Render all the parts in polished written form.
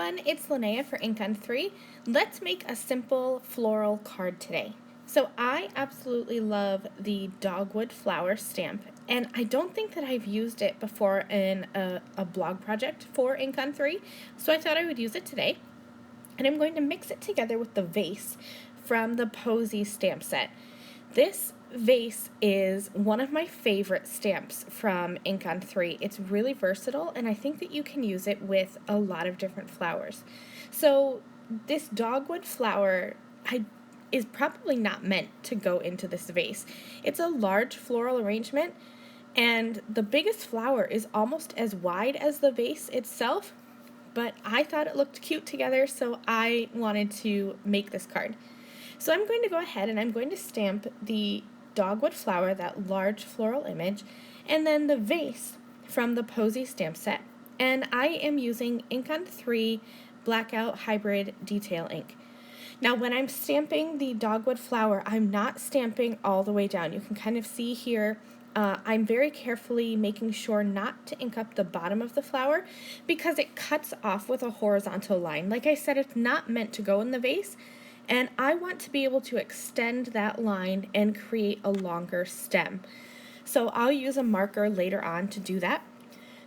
everyone, it's Lynnea for Ink on 3. Let's make a simple floral card today. So I absolutely love the Dogwood flower stamp, and I don't think that I've used it before in a blog project for Ink on 3, so I thought I would use it today. And I'm going to mix it together with the vase from the Posy stamp set. This vase is one of my favorite stamps from Ink on 3. It's really versatile, and I think that you can use it with a lot of different flowers. So this dogwood flower is probably not meant to go into this vase. It's a large floral arrangement, and the biggest flower is almost as wide as the vase itself, but I thought it looked cute together, so I wanted to make this card. So I'm going to go ahead and I'm going to stamp the dogwood flower, that large floral image, and then the vase from the Posy stamp set. And I am using Ink on 3 Blackout Hybrid Detail ink. Now when I'm stamping the dogwood flower, I'm not stamping all the way down. You can kind of see here, I'm very carefully making sure not to ink up the bottom of the flower because it cuts off with a horizontal line. Like I said, it's not meant to go in the vase, and I want to be able to extend that line and create a longer stem. So I'll use a marker later on to do that.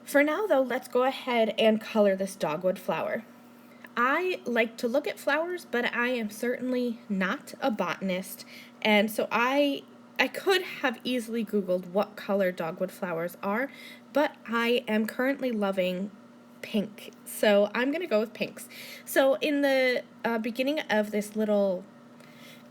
For now though, let's go ahead and color this dogwood flower. I like to look at flowers, but I am certainly not a botanist, and so I could have easily Googled what color dogwood flowers are, but I am currently loving pink, so I'm going to go with pinks. So in the beginning of this little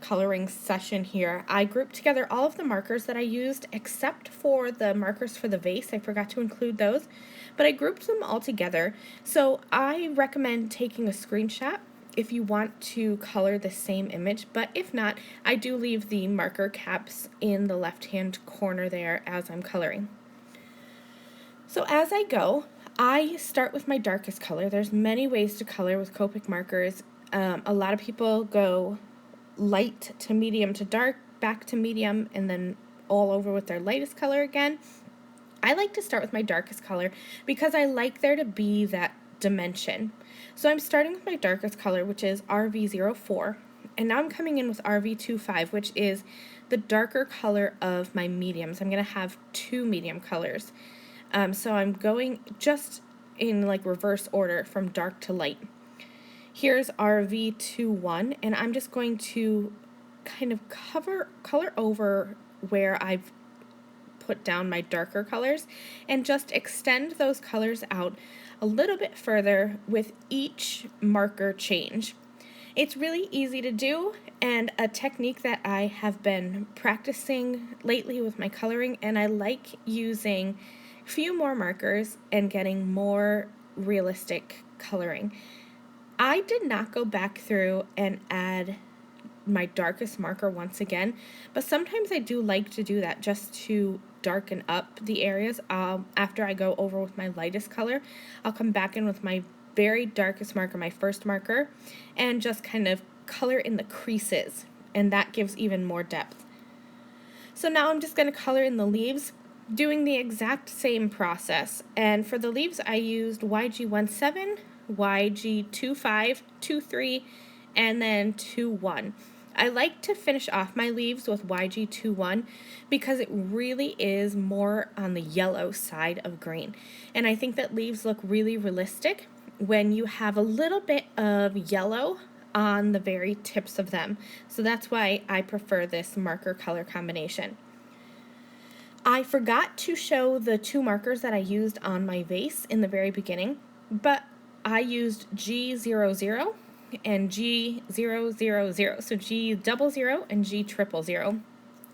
coloring session here, I grouped together all of the markers that I used except for the markers for the vase. I forgot to include those, but I grouped them all together. So I recommend taking a screenshot if you want to color the same image, but if not, I do leave the marker caps in the left-hand corner there as I'm coloring. So as I go, I start with my darkest color. There's many ways to color with Copic markers. A lot of people go light to medium to dark, back to medium, and then all over with their lightest color again. I like to start with my darkest color because I like there to be that dimension. So I'm starting with my darkest color, which is RV04, and now I'm coming in with RV25, which is the darker color of my mediums. I'm going to have two medium colors. So I'm going just in like reverse order from dark to light. Here's RV21, and I'm just going to kind of color over where I've put down my darker colors and just extend those colors out a little bit further with each marker change. It's really easy to do, and a technique that I have been practicing lately with my coloring, and I like using a few more markers and getting more realistic coloring. I did not go back through and add my darkest marker once again, but sometimes I do like to do that just to darken up the areas. After I go over with my lightest color, I'll come back in with my very darkest marker, my first marker, and just kind of color in the creases, and that gives even more depth. So now I'm just going to color in the leaves, doing the exact same process, and for the leaves I used YG17, YG25, 23, and then 21. I like to finish off my leaves with YG21 because it really is more on the yellow side of green. And I think that leaves look really realistic when you have a little bit of yellow on the very tips of them. So that's why I prefer this marker color combination. I forgot to show the two markers that I used on my vase in the very beginning, but I used G00 and G000, so G00 and G000.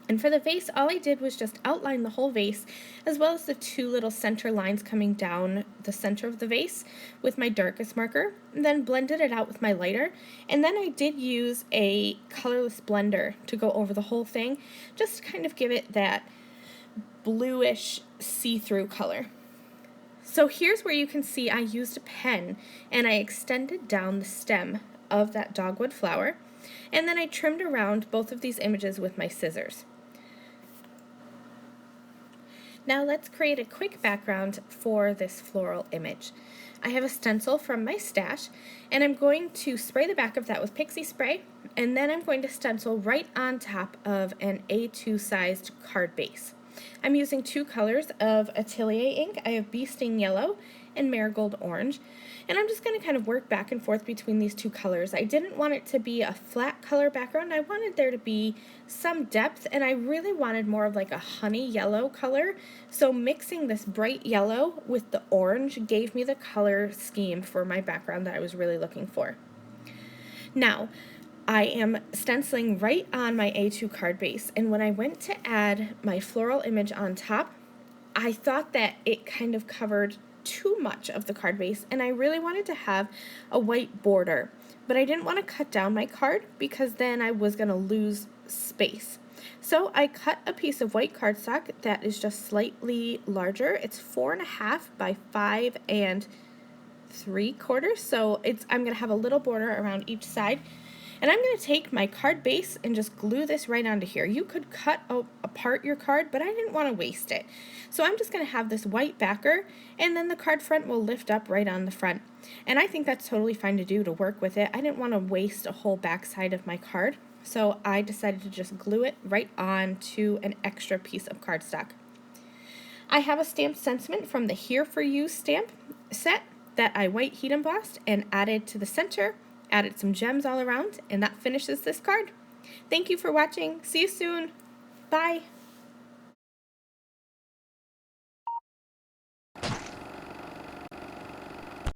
And for the vase, all I did was just outline the whole vase, as well as the two little center lines coming down the center of the vase with my darkest marker, and then blended it out with my lighter. And then I did use a colorless blender to go over the whole thing, just to kind of give it that bluish see-through color. So here's where you can see I used a pen and I extended down the stem of that dogwood flower, and then I trimmed around both of these images with my scissors. Now let's create a quick background for this floral image. I have a stencil from my stash, and I'm going to spray the back of that with pixie spray, and then I'm going to stencil right on top of an A2 sized card base. I'm using two colors of Atelier ink. I have Bee Sting Yellow and Marigold Orange, and I'm just going to kind of work back and forth between these two colors. I didn't want it to be a flat color background. I wanted there to be some depth, and I really wanted more of like a honey yellow color, so mixing this bright yellow with the orange gave me the color scheme for my background that I was really looking for. Now, I am stenciling right on my A2 card base, and when I went to add my floral image on top, I thought that it kind of covered too much of the card base, and I really wanted to have a white border, but I didn't want to cut down my card because then I was going to lose space. So I cut a piece of white cardstock that is just slightly larger. It's 4.5 by 5 3/4, so I'm going to have a little border around each side. And I'm going to take my card base and just glue this right onto here. You could cut apart your card, but I didn't want to waste it. So I'm just going to have this white backer, and then the card front will lift up right on the front. And I think that's totally fine to do to work with it. I didn't want to waste a whole back side of my card, so I decided to just glue it right on to an extra piece of cardstock. I have a stamped sentiment from the Here For You stamp set that I white heat embossed and added to the center. Added some gems all around, and that finishes this card. Thank you for watching. See you soon. Bye.